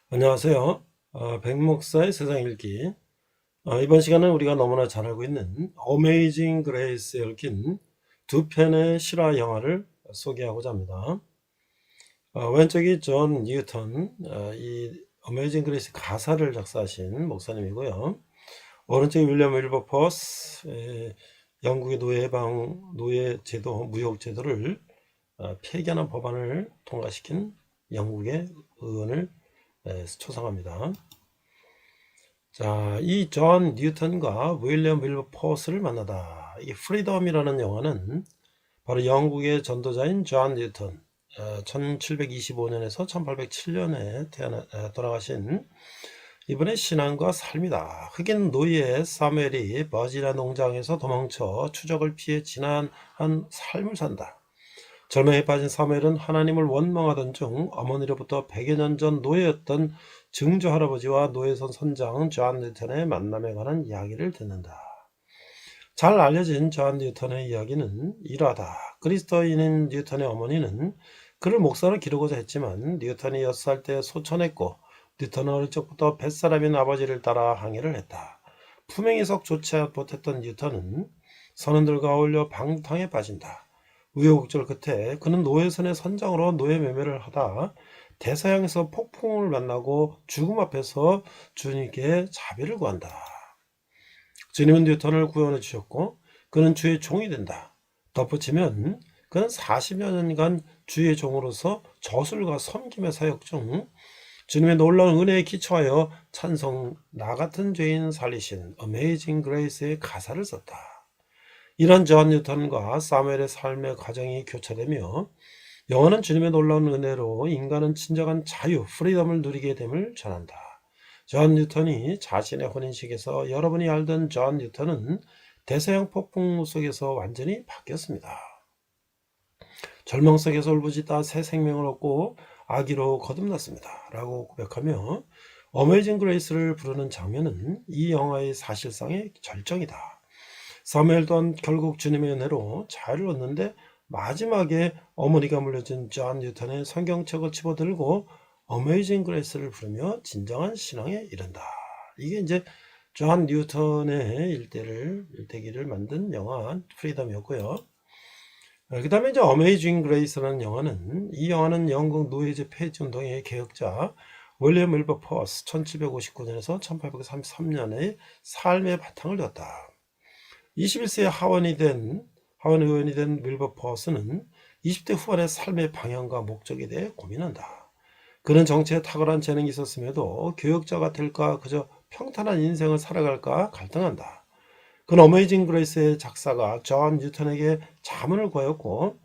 안녕하세요. 백목사의 세상 읽기. 이번 시간은 우리가 너무나 잘 알고 있는 어메이징 그레이스에 얽힌 두 편의 실화 영화를 소개하고자 합니다. 왼쪽이 존 뉴턴, 이 어메이징 그레이스 가사를 작사하신 목사님이고요. 오른쪽이 윌리엄 윌버포스, 영국의 노예 제도, 무역 제도를 폐기하는 법안을 통과시킨 영국의 의원을 초상합니다. 자, 이 존 뉴턴과 윌리엄 윌버포스를 만나다. 이 프리덤이라는 영화는 바로 영국의 전도자인 존 뉴턴, 1725년에서 1807년에 돌아가신 이분의 신앙과 삶이다. 흑인 노예 사무엘이 버지니아 농장에서 도망쳐 추적을 피해 지난한 삶을 산다. 절망에 빠진 사무엘은 하나님을 원망하던 중 어머니로부터 100여 년 전 노예였던 증조 할아버지와 노예선 선장 존 뉴턴의 만남에 관한 이야기를 듣는다. 잘 알려진 존 뉴턴의 이야기는 이러하다. 그리스도인인 뉴턴의 어머니는 그를 목사로 기르고자 했지만 뉴턴이 6살 때 소천했고 뉴턴은 어릴 적부터 뱃사람인 아버지를 따라 항해를 했다. 품행이석 좋지 못했던 뉴턴은 선원들과 어울려 방탕에 빠진다. 우여곡절 끝에 그는 노예선의 선장으로 노예 매매를 하다 대서양에서 폭풍을 만나고 죽음 앞에서 주님께 자비를 구한다. 주님은 뉴턴을 구원해 주셨고 그는 주의 종이 된다. 덧붙이면 그는 40여 년간 주의 종으로서 저술과 섬김의 사역 중 주님의 놀라운 은혜에 기초하여 찬송 나 같은 죄인 살리신 어메이징 그레이스의 가사를 썼다. 이런 존 뉴턴과 사무엘의 삶의 과정이 교차되며 영화는 주님의 놀라운 은혜로 인간은 진정한 자유, 프리덤을 누리게 됨을 전한다. 존 뉴턴이 자신의 혼인식에서 여러분이 알던 존 뉴턴은 대서양 폭풍 속에서 완전히 바뀌었습니다. 절망 속에서 울부짖다 새 생명을 얻고 아기로 거듭났습니다. 라고 고백하며 어메이징 그레이스를 부르는 장면은 이 영화의 사실상의 절정이다. 사무엘 또한 결국 주님의 은혜로 자유를 얻는데 마지막에 어머니가 물려준 존 뉴턴의 성경책을 집어들고 어메이징 그레이스를 부르며 진정한 신앙에 이른다. 이게 이제 존 뉴턴의 일대기를 만든 영화 프리덤이었고요. 그 다음에 이제 어메이징 그레이스라는 영화는 이 영화는 영국 노예제 폐지 운동의 개혁자 윌리엄 윌버포스 1759년에서 1833년의 삶의 바탕을 뒀다. 21세에 하원 의원이 된 윌버포스는 20대 후반의 삶의 방향과 목적에 대해 고민한다. 그는 정치에 탁월한 재능이 있었음에도 교역자가 될까 그저 평탄한 인생을 살아갈까 갈등한다. 그는 어메이징 그레이스의 작사가 존 뉴턴에게 자문을 구하였고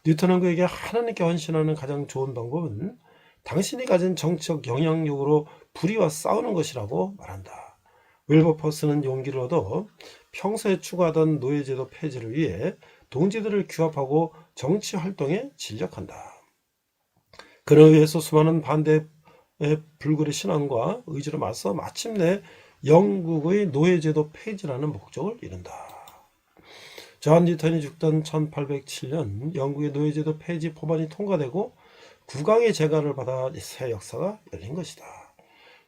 뉴턴은 그에게 하나님께 헌신하는 가장 좋은 방법은 당신이 가진 정치적 영향력으로 불의와 싸우는 것이라고 말한다. 윌버포스는 용기를 얻어 평소에 추구하던 노예제도 폐지를 위해 동지들을 규합하고 정치 활동에 진력한다. 그에 의해서 수많은 반대의 불굴의 신앙과 의지로 맞서 마침내 영국의 노예제도 폐지라는 목적을 이룬다. 존 뉴턴이 죽던 1807년 영국의 노예제도 폐지 법안이 통과되고 국왕의 재가를 받아 새 역사가 열린 것이다.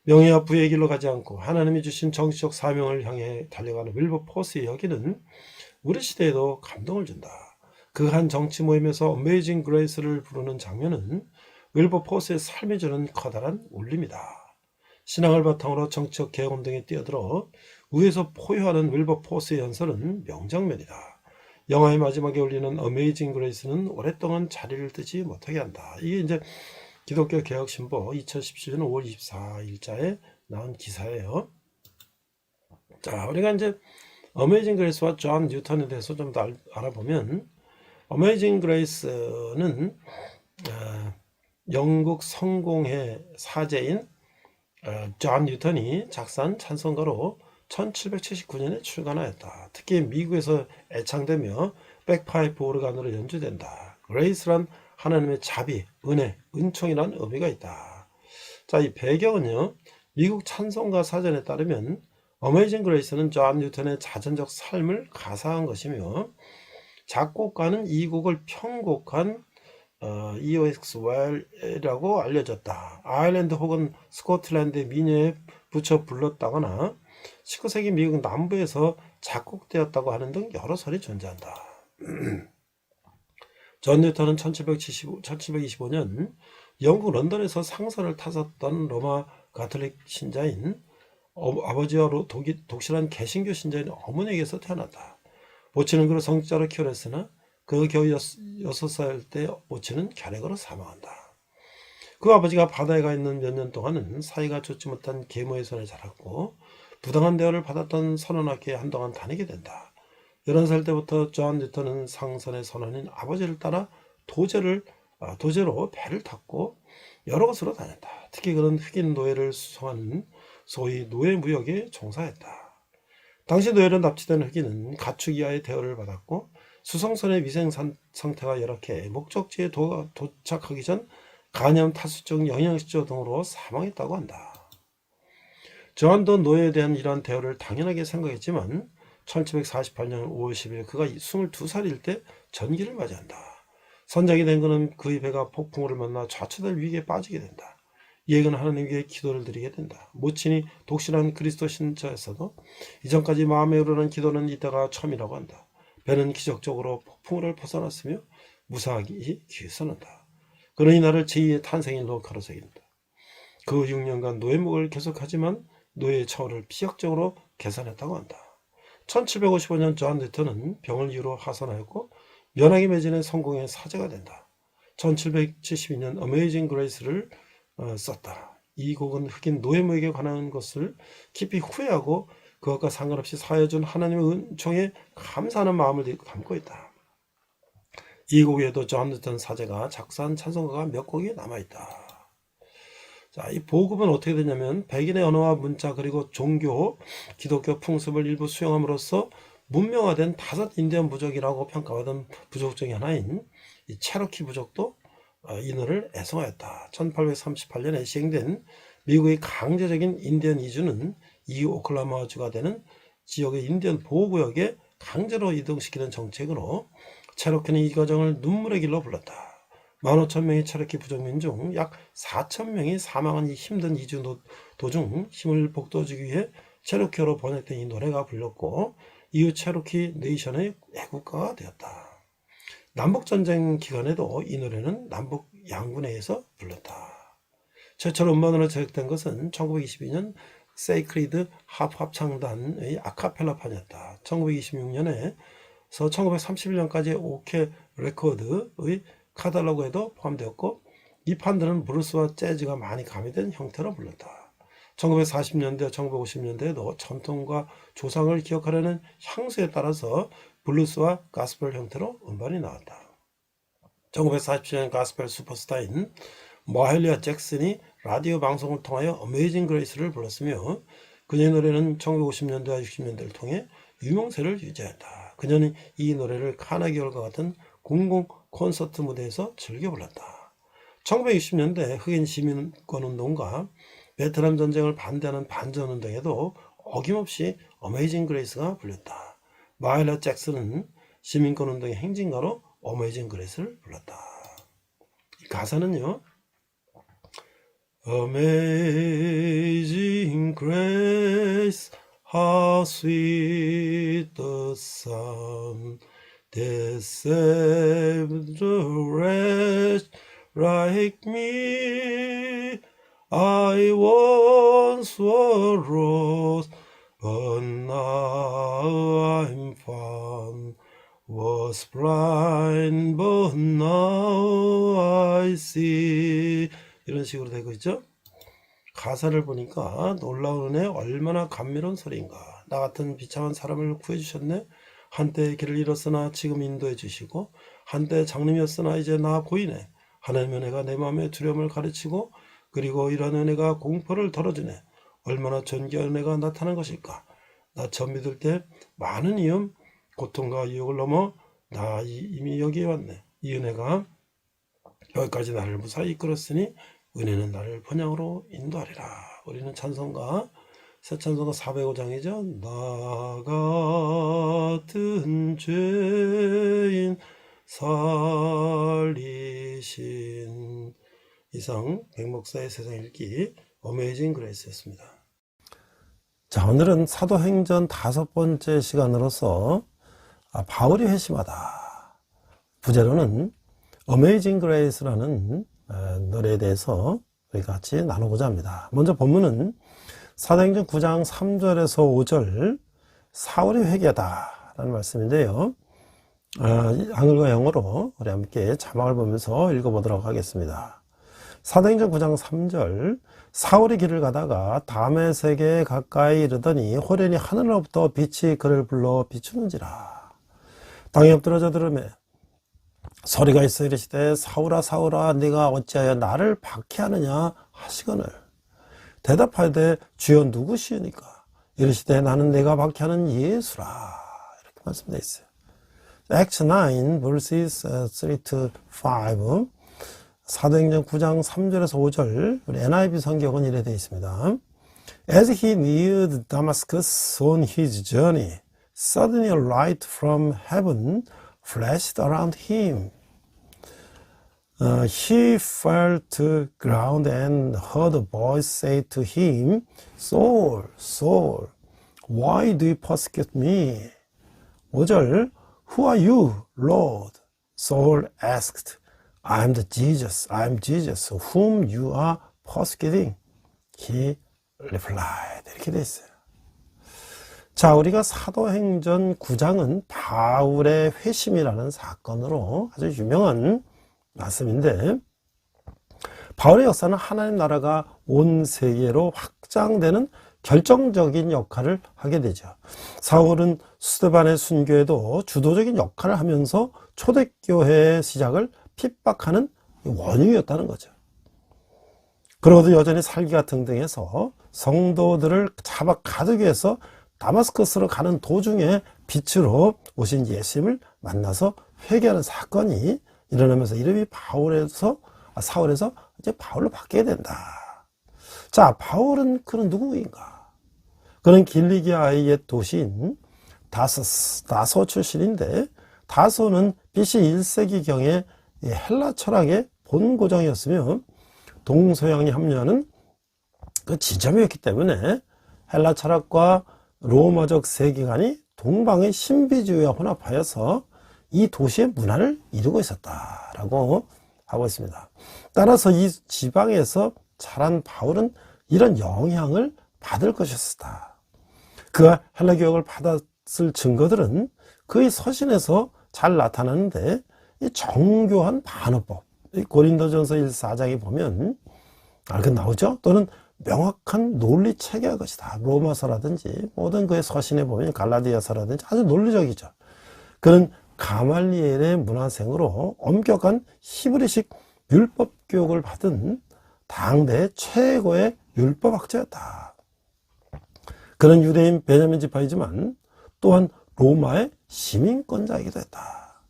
명예와 부의 길로 가지 않고 하나님이 주신 정치적 사명을 향해 달려가는 윌버포스의 이야기는 우리 시대에도 감동을 준다. 그 한 정치 모임에서 어메이징 그레이스를 부르는 장면은 윌버포스의 삶이 주는 커다란 울림이다. 신앙을 바탕으로 정치적 개혁 운동에 뛰어들어 위에서 포효하는 윌버포스의 연설은 명장면이다. 영화의 마지막에 울리는 어메이징 그레이스는 오랫동안 자리를 뜨지 못하게 한다. 이게 이제 기독교 개혁신보 2017년 5월 24일자에 나온 기사예요. 자, 우리가 이제 어메이징 그레이스와 존 뉴턴에 대해서 좀 더 알아보면 어메이징 그레이스는 영국 성공회 사제인 존 뉴턴이 작사한 찬송가로 1779년에 출간하였다. 특히 미국에서 애창되며 백파이프 오르간으로 연주된다. 그레이스란 하나님의 자비, 은혜, 은총이란 의미가 있다. 자, 이 배경은요. 미국 찬송가 사전에 따르면 어메이징 그레이스는 존 뉴턴의 자전적 삶을 가사한 것이며 작곡가는 이 곡을 편곡한 EOXY라고 알려졌다. 아일랜드 혹은 스코틀랜드의 민요에 붙여 불렀다거나 19세기 미국 남부에서 작곡되었다고 하는 등 여러 설이 존재한다. 존 뉴턴은 1725년 영국 런던에서 상선을 타섰던 로마 가톨릭 신자인 아버지와 독실한 개신교 신자인 어머니에게서 태어났다. 모친은 그를 성직자로 키우려 했으나 그 겨우 6살 때 모친은 결핵으로 사망한다. 그 아버지가 바다에 가 있는 몇 년 동안은 사이가 좋지 못한 계모의 손에 자랐고 부당한 대우를 받았던 선원학교에 한동안 다니게 된다. 11살 때부터 존 뉴턴은 상선의 선원인 아버지를 따라 도제로 배를 탔고 여러 곳으로 다녔다. 특히 그는 흑인 노예를 수송하는 소위 노예무역에 종사했다. 당시 노예로 납치된 흑인은 가축 이하의 대우를 받았고 수송선의 위생 상태가 열악해 목적지에 도착하기 전 간염, 타수증, 영양실조 등으로 사망했다고 한다. 존도 노예에 대한 이러한 대우를 당연하게 생각했지만 1748년 5월 10일 그가 22살일 때 전기를 맞이한다. 선장이 된 그는 그의 배가 폭풍우를 만나 좌초될 위기에 빠지게 된다. 이에는 하나님께 기도를 드리게 된다. 모친이 독실한 그리스도 신자였어도 이전까지 마음에 오르는 기도는 이때가 처음이라고 한다. 배는 기적적으로 폭풍우를 벗어났으며 무사하기 귀선한다. 그는 이날을 제2의 탄생일로 가로새긴다. 그 6년간 노예목을 계속하지만 노예의 처우를 비약적으로 개선했다고 한다. 1755년 존 뉴턴은 병을 이유로 하선하였고 면하게 매진의 성공의 사제가 된다. 1772년 어메이징 그레이스를 썼다. 이 곡은 흑인 노예무에게 관한 것을 깊이 후회하고 그것과 상관없이 사여준 하나님의 은총에 감사하는 마음을 담고 있다. 이 곡에도 존 뉴턴 사제가 작사한 찬송가가 몇 곡이 남아있다. 자, 이 보급은 어떻게 되냐면 백인의 언어와 문자 그리고 종교, 기독교 풍습을 일부 수용함으로써 문명화된 5 인디언 부족이라고 평가받은 부족 중의 하나인 이 체로키 부족도 이 노래를 애송하였다. 1838년에 시행된 미국의 강제적인 인디언 이주는 이후 오클라호마주가 되는 지역의 인디언 보호구역에 강제로 이동시키는 정책으로 체로키는 이 과정을 눈물의 길로 불렀다. 15,000명의 체로키 부족민 중 약 4,000명이 사망한 이 힘든 이주 도중 힘을 북돋우기 위해 체로키어로 번역된 이 노래가 불렸고 이후 체로키 네이션의 애국가가 되었다. 남북전쟁 기간에도 이 노래는 남북 양군회에서 불렀다. 최초로 음반으로 제작된 것은 1922년 세이크리드 합창단의 아카펠라판이었다. 1926년에서 1931년까지 오케 레코드의 카탈로그에도 포함되었고 이 판들은 브루스와 재즈가 많이 가미된 형태로 불렀다. 1940년대, 1950년대에도 전통과 조상을 기억하려는 향수에 따라서 블루스와 가스펠 형태로 음반이 나왔다. 1947년 가스펠 슈퍼스타인 마헬리아 잭슨이 라디오 방송을 통하여 어메이징 그레이스를 불렀으며 그녀의 노래는 1950년대와 60년대를 통해 유명세를 유지했다. 그녀는 이 노래를 카네기홀과 같은 공공 콘서트 무대에서 즐겨 불렀다. 1960년대 흑인 시민권운동과 베트남 전쟁을 반대하는 반전운동에도 어김없이 어메이징 그레이스가 불렸다. 마일라 잭슨은 시민권운동의 행진가로 어메이징 그레이스를 불렀다. 이 가사는요. Amazing grace, how sweet the sound that saved a wretch like me. I once was lost, but now I'm found. Was blind, but now I see. 이런 식으로 되고 있죠. 가사를 보니까 놀라운 은혜 얼마나 감미로운 소리인가. 나 같은 비참한 사람을 구해주셨네. 한때 길을 잃었으나 지금 인도해 주시고 한때 장님이었으나 이제 나 보이네. 하나님의 은혜가 내 마음의 두려움을 가르치고 그리고 이런 은혜가 공포를 덜어주네. 얼마나 존귀한 은혜가 나타난 것일까. 나 처음 믿을 때 많은 위험, 고통과 유혹을 넘어 나 이미 여기에 왔네. 이 은혜가 여기까지 나를 무사히 이끌었으니 은혜는 나를 번영으로 인도하리라. 우리는 찬송가 새 찬송가 405장이죠. 나 같은 죄인 살리신. 이상 백목사의 세상 읽기 어메이징 그레이스였습니다. 자, 오늘은 사도행전 5번째 시간으로서 바울이 회심하다 부제로는 어메이징 그레이스라는 노래에 대해서 우리 같이 나누고자 합니다. 먼저 본문은 사도행전 9장 3절에서 5절 사울이 회개하다 라는 말씀인데요. 한글과 영어로 우리 함께 자막을 보면서 읽어보도록 하겠습니다. 사도행전 9장 3절 사울이 길을 가다가 다메섹에 가까이 이르더니 호련히 하늘로부터 빛이 그를 불러 비추는지라. 땅에 엎드러져 들으매 소리가 있어 이르시되 사울아 사울아 네가 어찌하여 나를 박해하느냐 하시거늘 대답하되 주여 누구시니까 이르시되 나는 내가 박해하는 예수라. 이렇게 말씀되어 있어요. Acts 9 verses 3-5 사도행전 9장 3절에서 5절 우리 NIV 성경은 이래 되어 있습니다. As he neared Damascus on his journey, suddenly a light from heaven flashed around him. He fell to ground and heard a voice say to him, Saul, Saul, why do you persecute me? 5절 Who are you, Lord? Saul asked. I'm Jesus whom you are persecuting. He replied. 이렇게 되어 있어요. 자, 우리가 사도행전 9장은 바울의 회심이라는 사건으로 아주 유명한 말씀인데 바울의 역사는 하나님 나라가 온 세계로 확장되는 결정적인 역할을 하게 되죠. 사울은 스데반의 순교에도 주도적인 역할을 하면서 초대교회의 시작을 핍박하는 원흉이었다는 거죠. 그러고도 여전히 살기가 등등해서 성도들을 잡아 가두기 위해서 다마스커스로 가는 도중에 빛으로 오신 예수님을 만나서 회개하는 사건이 일어나면서 이름이 사울에서 이제 바울로 바뀌게 된다. 자, 바울은 그는 누구인가? 그는 길리기아의 도시인 다소 출신인데 다소는 BC 1세기경에 헬라 철학의 본고장이었으며 동서양이 합류하는 그 지점이었기 때문에 헬라 철학과 로마적 세계관이 동방의 신비주의와 혼합하여서 이 도시의 문화를 이루고 있었다라고 하고 있습니다. 따라서 이 지방에서 자란 바울은 이런 영향을 받을 것이었다. 그가 헬라 교육을 받았을 증거들은 그의 서신에서 잘 나타나는데 이 정교한 반어법, 고린도전서 1-4장에 보면 그 나오죠. 또는 명확한 논리 체계의 것이다. 로마서라든지 모든 그의 서신에 보면 갈라디아서라든지 아주 논리적이죠. 그는 가말리엘의 문화생으로 엄격한 히브리식 율법 교육을 받은 당대 최고의 율법학자였다. 그는 유대인 베냐민 지파이지만 또한 로마의 시민권자이기도 했다.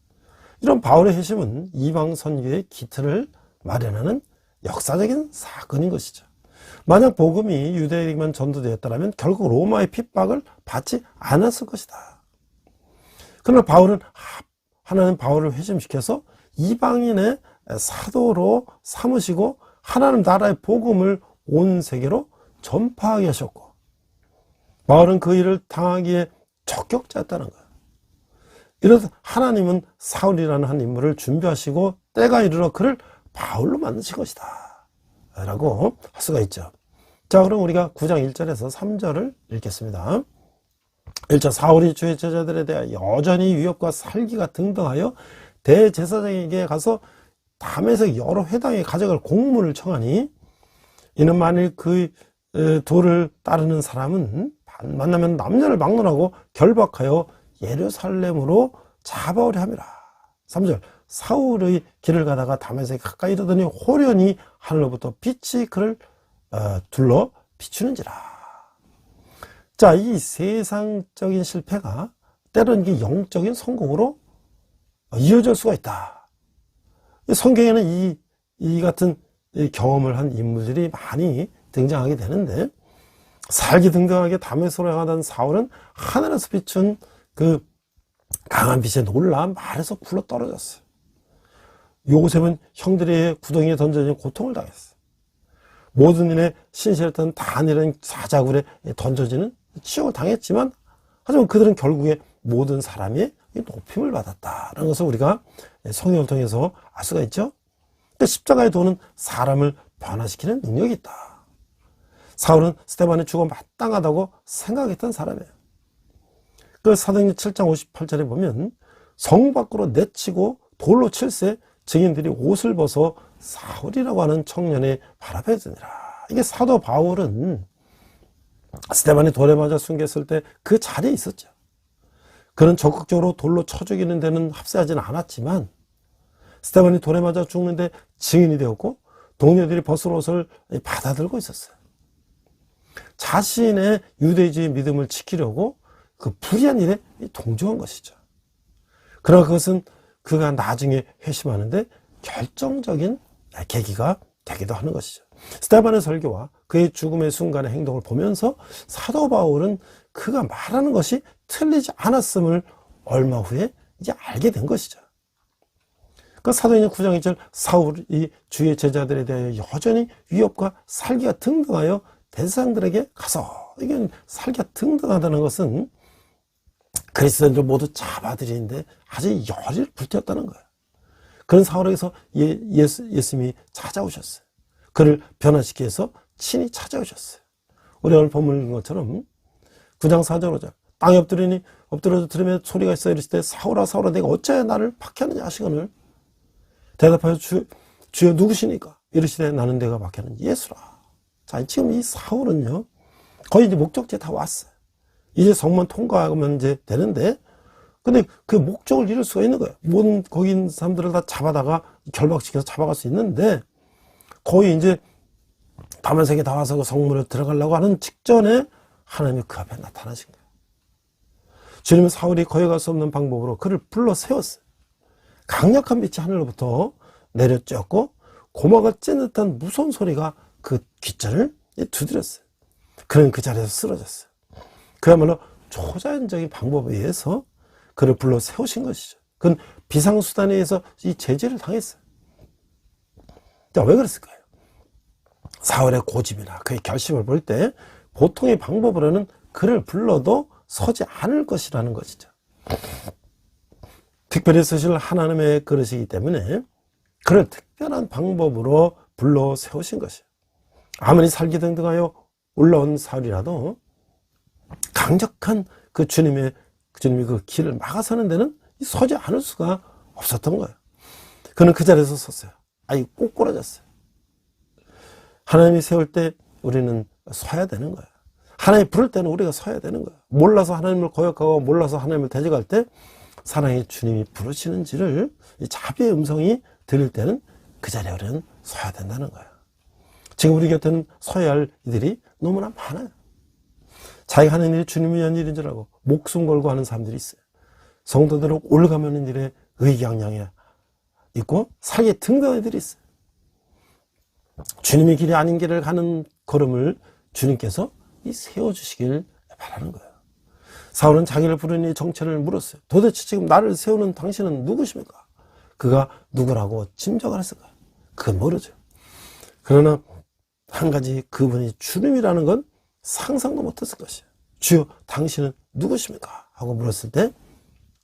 이런 바울의 회심은 이방 선교의 기틀을 마련하는 역사적인 사건인 것이죠. 만약 복음이 유대인에게만 전도되었다면 결국 로마의 핍박을 받지 않았을 것이다. 그러나 하나님 바울을 회심시켜서 이방인의 사도로 삼으시고 하나님 나라의 복음을 온 세계로 전파하게 하셨고 바울은 그 일을 당하기에 적격자였다는 거예요. 이래서 하나님은 사울이라는 한 인물을 준비하시고 때가 이르러 그를 바울로 만드신 것이다 라고 할 수가 있죠. 자, 그럼 우리가 9장 1절에서 3절을 읽겠습니다. 1절 사울이 주의 제자들에 대하여 여전히 위협과 살기가 등등하여 대제사장에게 가서 다메섹 여러 회당에 가져갈 공문을 청하니 이는 만일 그 도를 따르는 사람은 만나면 남녀를 막론하고 결박하여 예루살렘으로 잡아오려 함이라. 3절 사울의 길을 가다가 다메섹에 가까이 이르더니 호련히 하늘로부터 빛이 그를 둘러 비추는지라. 자, 이 세상적인 실패가 때로는 이게 영적인 성공으로 이어질 수가 있다. 성경에는 이 같은 경험을 한 인물들이 많이 등장하게 되는데 살기등등하게 다메섹으로 향하던 사울은 하늘에서 비춘 그 강한 빛에 놀라 말에서 굴러 떨어졌어요. 요셉은 형들의 구덩이에 던져진 고통을 당했어. 모든 일에 신실했던 다니엘은 사자굴에 던져지는 치욕을 당했지만, 하지만 그들은 결국에 모든 사람이 높임을 받았다라는 것을 우리가 성경을 통해서 알 수가 있죠. 근데 십자가의 도는 사람을 변화시키는 능력이 있다. 사울은 스데반의 죽어 마땅하다고 생각했던 사람이에요. 그 사도행전 7장 58절에 보면 성 밖으로 내치고 돌로 칠세 증인들이 옷을 벗어 사울이라고 하는 청년의 발 앞에 드니라. 이게 사도 바울은 스데반이 돌에 맞아 숨겼을 때 그 자리에 있었죠. 그는 적극적으로 돌로 쳐 죽이는 데는 합세하지는 않았지만 스데반이 돌에 맞아 죽는데 증인이 되었고 동료들이 벗은 옷을 받아들고 있었어요. 자신의 유대주의 믿음을 지키려고 그 불의한 일에 동조한 것이죠. 그러나 그것은 그가 나중에 회심하는데 결정적인 계기가 되기도 하는 것이죠. 스데반의 설교와 그의 죽음의 순간의 행동을 보면서 사도 바울은 그가 말하는 것이 틀리지 않았음을 얼마 후에 이제 알게 된 것이죠. 그 사도행전 9장 2절 사울이 주의 제자들에 대하여 여전히 위협과 살기가 등등하여 대제사장들에게 가서, 이게 살기가 등등하다는 것은 그리스도인들 모두 잡아들이는데 아주 열이 불태웠다는 거예요. 그런 사울에게서 예수님이 찾아오셨어요. 그를 변화시키기 위해서 친히 찾아오셨어요. 우리 오늘 본문 읽은 것처럼 9장 4절 5절 땅에 엎드려서 들으며 소리가 있어 이르실 때 사울아 사울아 내가 어찌하여 나를 박해하느냐 하시거늘 대답하여 주여 누구시니까 이르시되 나는 내가 박해하는 예수라. 자, 지금 이 사울은요 거의 이제 목적지에 다 왔어요. 이제 성문 통과하면 이제 되는데, 근데 그 목적을 이룰 수가 있는 거예요. 모든 거기 있는 사람들을 다 잡아다가 결박시켜서 잡아갈 수 있는데, 거의 이제 다메섹에 다 와서 그 성문에 들어가려고 하는 직전에 하나님이 그 앞에 나타나신 거예요. 주님은 사울이 거역할 수 없는 방법으로 그를 불러 세웠어요. 강력한 빛이 하늘로부터 내려쬐었고 고막을 찢는 듯한 무서운 소리가 그 귓전을 두드렸어요. 그는 그 자리에서 쓰러졌어요. 그야말로 초자연적인 방법에 의해서 그를 불러 세우신 것이죠. 그는 비상수단에 의해서 이 제지를 당했어요. 자, 왜 그랬을까요? 사울의 고집이나 그의 결심을 볼 때 보통의 방법으로는 그를 불러도 서지 않을 것이라는 것이죠. 특별히 쓰실 하나님의 그릇이기 때문에 그를 특별한 방법으로 불러 세우신 것이에요. 아무리 살기등등하여 올라온 사울이라도 강력한 주님이 그 길을 막아서는 데는 서지 않을 수가 없었던 거예요. 그는 그 자리에서 섰어요. 아이 꼬꾸라졌어요. 하나님이 세울 때 우리는 서야 되는 거예요. 하나님이 부를 때는 우리가 서야 되는 거예요. 몰라서 하나님을 거역하고 몰라서 하나님을 대적할 때 사랑의 주님이 부르시는지를 자비의 음성이 들릴 때는 그 자리에 우리는 서야 된다는 거예요. 지금 우리 곁에는 서야 할 이들이 너무나 많아요. 자기가 하는 일이 주님을 위한 일인 줄 알고 목숨 걸고 하는 사람들이 있어요. 성도들은 올가매는 일에 의기양양해 있고 살기에 등등한 이들이 있어요. 주님의 길이 아닌 길을 가는 걸음을 주님께서 세워주시길 바라는 거예요. 사울은 자기를 부르니 정체를 물었어요. 도대체 지금 나를 세우는 당신은 누구십니까? 그가 누구라고 짐작을 했을까요? 그건 모르죠. 그러나 한 가지, 그분이 주님이라는 건 상상도 못했을 것이에요. 주여 당신은 누구십니까? 하고 물었을 때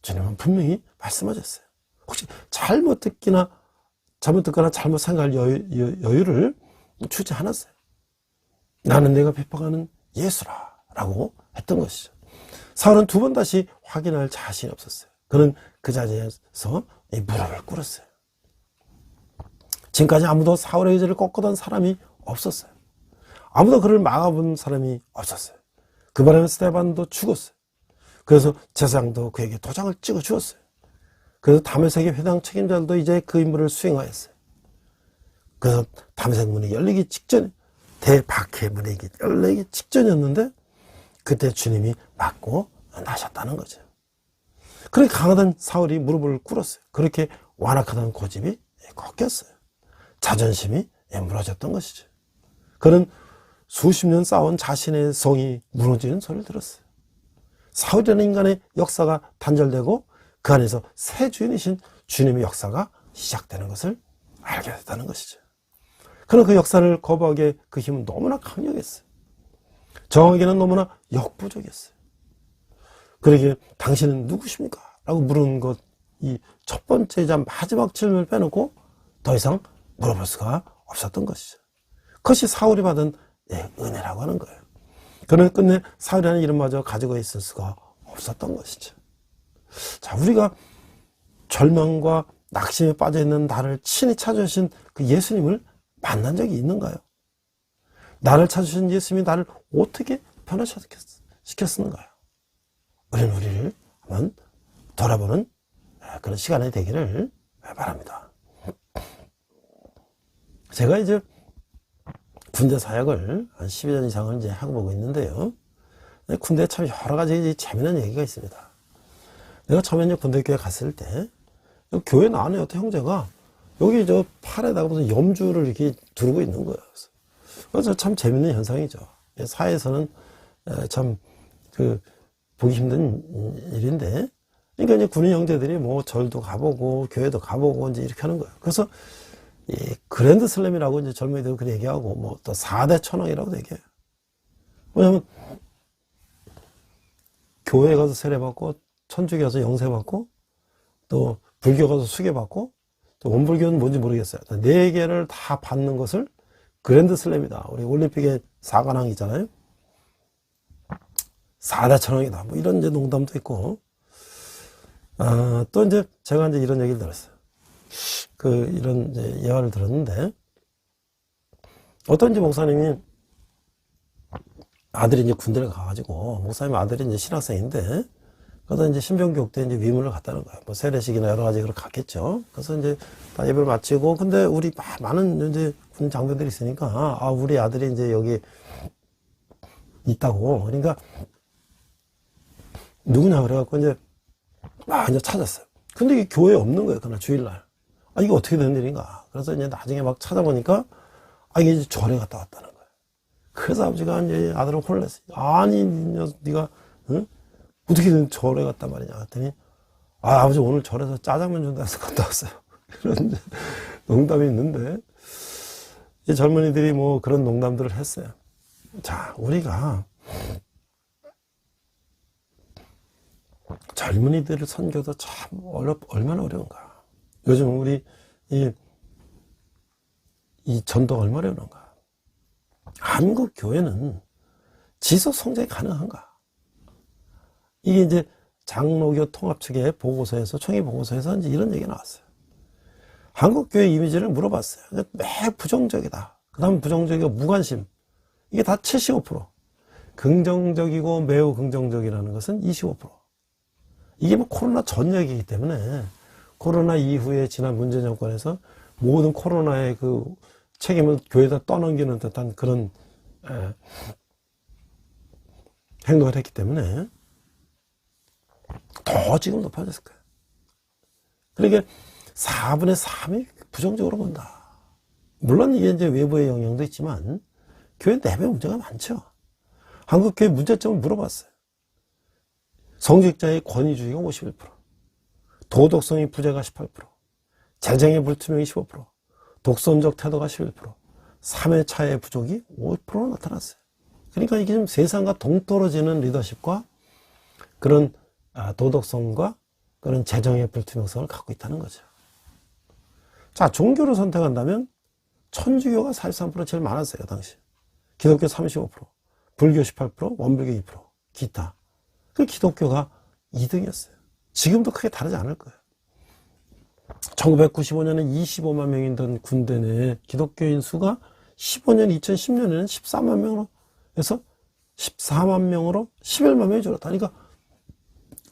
주님은 분명히 말씀하셨어요. 혹시 잘못 듣거나 잘못 생각할 여유를 주지 않았어요. 나는 내가 비판하는 예수라 라고 했던 것이죠. 사울은 두 번 다시 확인할 자신이 없었어요. 그는 그 자리에서 무릎을 꿇었어요. 지금까지 아무도 사울의 의지를 꺾었던 사람이 없었어요. 아무도 그를 막아본 사람이 없었어요. 그 바람에 스데반도 죽었어요. 그래서 제사장도 그에게 도장을 찍어 주었어요. 그래서 다메섹의 회당 책임자들도 이제 그 임무를 수행하였어요. 그래서 다메섹 문이 열리기 직전에, 대박해 문이 열리기 직전이었는데 그때 주님이 맞고 나셨다는 거죠. 그렇게 강하던 사울이 무릎을 꿇었어요. 그렇게 완악하던 고집이 꺾였어요. 자존심이 무너졌던 것이죠. 그는 수십 년 쌓아온 자신의 성이 무너지는 소리를 들었어요. 사울이라는 인간의 역사가 단절되고 그 안에서 새 주인이신 주님의 역사가 시작되는 것을 알게 됐다는 것이죠. 그러나 그 역사를 거부하기에 그 힘은 너무나 강력했어요. 정하기는 너무나 역부족이었어요. 그러기에 당신은 누구십니까? 라고 물은 것, 이 첫 번째이자 마지막 질문을 빼놓고 더 이상 물어볼 수가 없었던 것이죠. 그것이 사울이 받은 은혜라고 하는 거예요. 그러나 끝내 사울이라는 이름마저 가지고 있을 수가 없었던 것이죠. 자, 우리가 절망과 낙심에 빠져있는 나를 친히 찾아주신 그 예수님을 만난 적이 있는가요? 나를 찾으신 예수님이 나를 어떻게 변화시켰는가요? 우리는 우리를 한번 돌아보는 그런 시간이 되기를 바랍니다. 제가 이제 군대 사역을 한 12년 이상을 이제 하고 보고 있는데요. 군대에 참 여러 가지 재미난 얘기가 있습니다. 내가 처음에 이제 군대교회 갔을 때, 교회 나는 어떤 형제가 여기 저 팔에다가 무슨 염주를 이렇게 두르고 있는 거예요. 그래서 참 재밌는 현상이죠. 사회에서는 참 보기 힘든 일인데, 그러니까 이제 군인 형제들이 뭐 절도 가보고 교회도 가보고 이제 이렇게 하는 거예요. 그래서 이 그랜드 슬램이라고 이제 젊은이들 그렇게 얘기하고 뭐 또 4대 천왕이라고도 얘기해요. 왜냐면 교회 가서 세례받고 천주교 가서 영세받고 또 불교 가서 수계받고 또 원불교는 뭔지 모르겠어요. 4개를 다 받는 것을 그랜드 슬램이다. 우리 올림픽에 4관왕 있잖아요. 4대 천왕이다. 뭐 이런 이제 농담도 있고. 또 이제 제가 이제 이런 얘기를 들었어요. 이런 이제 예화를 들었는데, 어떤 이제 목사님이 아들이 이제 군대를 가가지고, 목사님 아들이 이제 신학생인데, 그러다 이제 신병교육 때 이제 위문을 갔다는 거예요. 뭐 세례식이나 여러 가지 그걸 갔겠죠. 그래서 이제 다 예배를 마치고, 근데 우리 많은 이제 군 장병들이 있으니까, 우리 아들이 이제 여기 있다고. 그러니까, 누구냐 그래갖고 이제 찾았어요. 근데 이게 교회에 없는 거예요. 그날 주일날. 이게 어떻게 된 일인가. 그래서 이제 나중에 막 찾아보니까, 이게 이제 절에 갔다 왔다는 거예요. 그래서 아버지가 이제 아들은 혼냈어요. 아니, 네가, 응? 어떻게 절에 갔단 말이냐. 그랬더니, 아버지 오늘 절에서 짜장면 준다 해서 갔다 왔어요. 그런 농담이 있는데, 이 젊은이들이 뭐 그런 농담들을 했어요. 자, 우리가, 젊은이들을 선교도 참 얼마나 어려운가. 요즘 우리 이 전도가 얼마나 어려운가. 한국 교회는 지속 성장이 가능한가. 이게 이제 장로교 통합 측의 보고서에서, 총회 보고서에서 이제 이런 얘기가 나왔어요. 한국 교회 이미지를 물어봤어요. 매 부정적이다. 그 다음 부정적이고 무관심. 이게 다 75%. 긍정적이고 매우 긍정적이라는 것은 25%. 이게 뭐 코로나 전 얘기이기 때문에 코로나 이후에 지난 문재인 정권에서 모든 코로나의 그 책임을 교회에다 떠넘기는 듯한 그런 행동을 했기 때문에 더 지금 높아졌을 거예요. 그러니까 4분의 3이 부정적으로 본다. 물론 이게 이제 외부의 영향도 있지만 교회 내부의 문제가 많죠. 한국 교회 문제점을 물어봤어요. 성직자의 권위주의가 51%, 도덕성의 부재가 18%, 재정의 불투명이 15%, 독선적 태도가 11%, 3회 차의 부족이 5% 나타났어요. 그러니까 이게 좀 세상과 동떨어지는 리더십과 그런 도덕성과 그런 재정의 불투명성을 갖고 있다는 거죠. 자, 종교를 선택한다면 천주교가 43% 제일 많았어요, 당시. 기독교 35%, 불교 18%, 원불교 2%, 기타. 그 기독교가 2등이었어요. 지금도 크게 다르지 않을 거예요. 1995년에 25만 명이던 군대 내에 기독교인 수가 2010년에는 14만 명으로 해서 14만 명으로 11만 명이 줄었다. 그러니까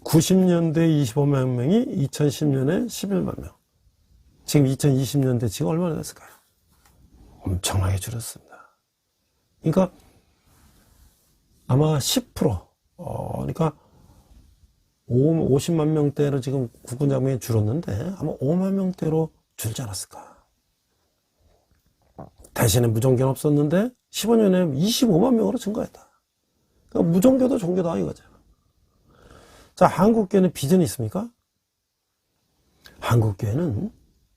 90년대 25만 명이 2010년에 11만 명. 지금 2020년대 지금 얼마나 됐을까요? 엄청나게 줄었습니다. 그러니까 아마 10%, 그러니까 50만 명대로 지금 국군 장병이 줄었는데 아마 5만 명대로 줄지 않았을까. 대신에 무종교는 없었는데 15년에 25만 명으로 증가했다. 그러니까 무종교도 종교다 이거죠. 자, 한국교회는 비전이 있습니까? 한국교회는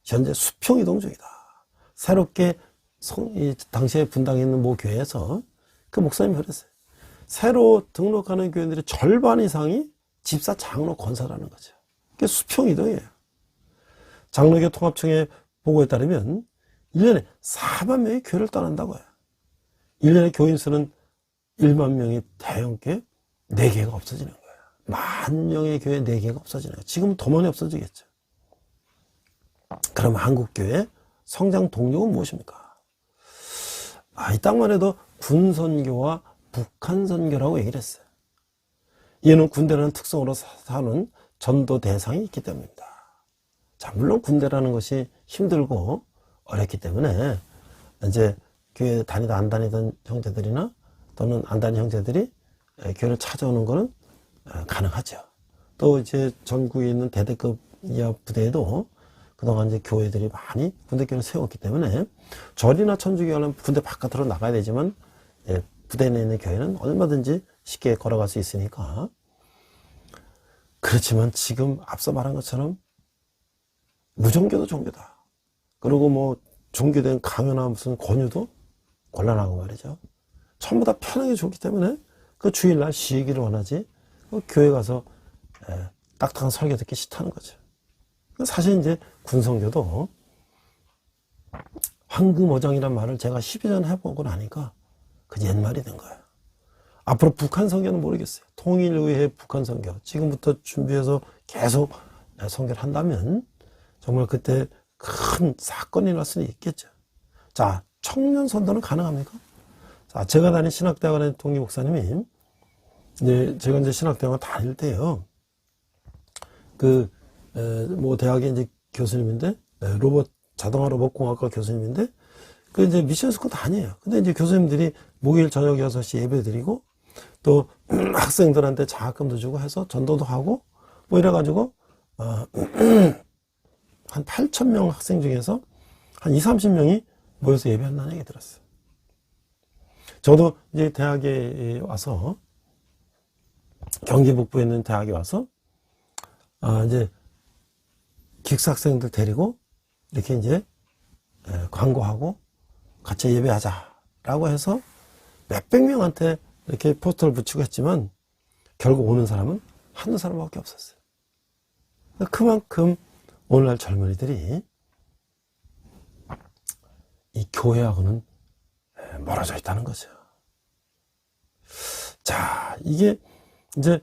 현재 수평이동 중이다. 새롭게 당시에 분당에 있는 모 교회에서 그 목사님이 그랬어요. 새로 등록하는 교회들의 절반 이상이 집사 장로 권사라는 거죠. 그게 수평이동이에요. 장로교 통합청의 보고에 따르면 1년에 4만 명이 교회를 떠난다고 해요. 1년에 교인 수는 1만 명이 대형 교회 4개가 없어지는 거예요. 10,000명의 교회 4개가 없어지는 거예요. 지금은 더 많이 없어지겠죠. 그럼 한국교회 성장 동력은 무엇입니까? 이 땅만 해도 군선교와 북한선교라고 얘기를 했어요. 이는 군대라는 특성으로 사는 전도 대상이 있기 때문입니다. 자, 물론 군대라는 것이 힘들고 어렵기 때문에 이제 교회 다니다 안 다니던 형제들이나 또는 안 다니는 형제들이 교회를 찾아오는 것은 가능하죠. 또 이제 전국에 있는 대대급 이하 부대에도 그동안 이제 교회들이 많이 군대교회를 세웠기 때문에 절이나 천주교회는 군대 바깥으로 나가야 되지만 부대 내에 있는 교회는 얼마든지 쉽게 걸어갈 수 있으니까. 그렇지만 지금 앞서 말한 것처럼 무종교도 종교다. 그리고 뭐 종교된 강요나 무슨 권유도 곤란하고 말이죠. 전부 다 편하게 좋기 때문에 그 주일날 쉬기를 원하지 교회 가서 딱딱한 설교 듣기 싫다는 거죠. 사실 이제 군성교도 황금어장이란 말을 제가 12년 해보고 나니까 그 옛말이 된 거예요. 앞으로 북한 선교는 모르겠어요. 통일 후에 북한 선교 지금부터 준비해서 계속 선교를 한다면 정말 그때 큰 사건이 날 수는 있겠죠. 자, 청년 선도는 가능합니까? 자, 제가 다닌 신학대학원의 동기 목사님이 제가 이제 신학대학원 다닐 때요. 뭐 대학의 이제 교수님인데 자동화 로봇공학과 교수님인데 이제 미션 스쿨 다니에요. 근데 이제 교수님들이 목요일 저녁 6시 예배 드리고 또 학생들한테 장학금도 주고 해서 전도도 하고 뭐 이래가지고 한 8,000명 학생 중에서 한 20-30명이 모여서 예배한다는 얘기 들었어요. 저도 이제 대학에 와서 경기 북부에 있는 대학에 와서 이제 기숙사 학생들 데리고 이렇게 이제 광고하고 같이 예배하자라고 해서 몇백 명한테 이렇게 포스터를 붙이고 했지만 결국 오는 사람은 한두 사람밖에 없었어요. 그만큼 오늘날 젊은이들이 이 교회하고는 멀어져 있다는 거죠. 자, 이게 이제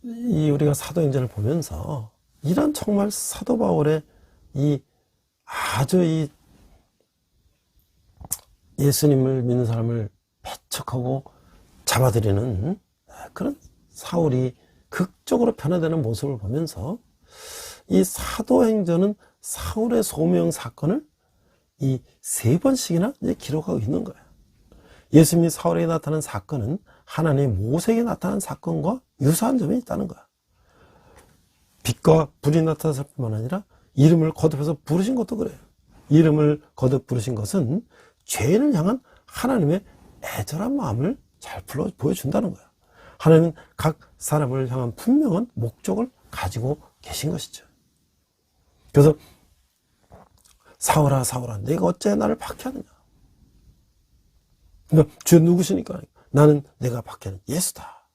우리가 사도행전을 보면서 이런 정말 사도 바울의 아주 예수님을 믿는 사람을 배척하고 잡아들이는 그런 사울이 극적으로 변화되는 모습을 보면서 이 사도행전은 사울의 소명 사건을 3번씩이나 이제 기록하고 있는 거예요. 예수님이 사울에게 나타난 사건은 하나님의 모세에게 나타난 사건과 유사한 점이 있다는 거야. 빛과 불이 나타났을 뿐만 아니라 이름을 거듭해서 부르신 것도 그래요. 이름을 거듭 부르신 것은 죄인을 향한 하나님의 애절한 마음을 잘 보여준다는 거야. 하나님은 각 사람을 향한 분명한 목적을 가지고 계신 것이죠. 그래서 사울아 사울아 내가 어째 나를 박해하느냐. 그러니까 주 누구시니까? 나는 내가 박해하는 예수다.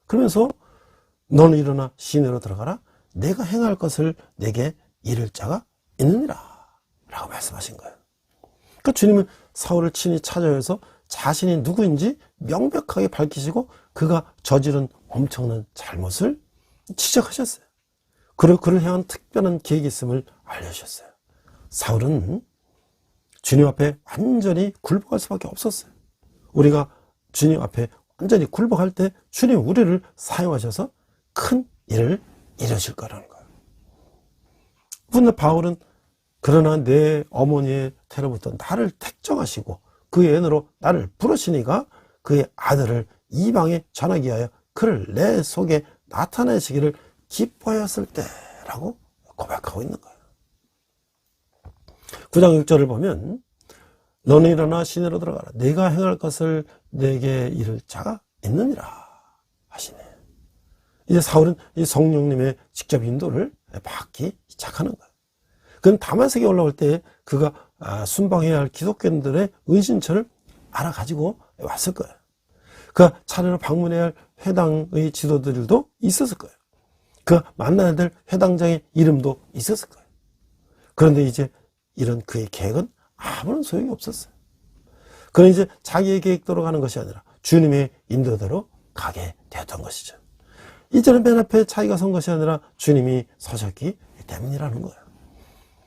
그러면서 너는 일어나 시내로 들어가라. 내가 행할 것을 내게 이를 자가 있느니라 라고 말씀하신 거예요. 그러니까 주님은 사울을 친히 찾아와서 자신이 누구인지 명백하게 밝히시고 그가 저지른 엄청난 잘못을 지적하셨어요. 그리고 그를 향한 특별한 계획이 있음을 알려주셨어요. 사울은 주님 앞에 완전히 굴복할 수밖에 없었어요. 우리가 주님 앞에 완전히 굴복할 때 주님 우리를 사용하셔서 큰 일을 이루실 거라는 거예요. 그런데 바울은 그러나 내 어머니의 태로부터 나를 택정하시고 그의 은혜로 나를 부르시니가 그의 아들을 이방에 전하기 위하여 그를 내 속에 나타내시기를 기뻐하였을 때라고 고백하고 있는 거예요. 9장 6절을 보면 너는 일어나 시내로 들어가라. 내가 행할 것을 내게 이를 자가 있느니라 하시네. 이제 사울은 이 성령님의 직접 인도를 받기 시작하는 거예요. 그건 다메섹에 올라올 때 그가 순방해야 할 기독교인들의 은신처를 알아가지고 왔을 거예요. 그가 차례로 방문해야 할 회당의 지도들도 있었을 거예요. 그가 만나야 될 회당장의 이름도 있었을 거예요. 그런데 이제 이런 그의 계획은 아무런 소용이 없었어요. 그는 이제 자기의 계획대로 가는 것이 아니라 주님의 인도대로 가게 되었던 것이죠. 이제는 맨 앞에 자기가 선 것이 아니라 주님이 서셨기 때문이라는 거예요.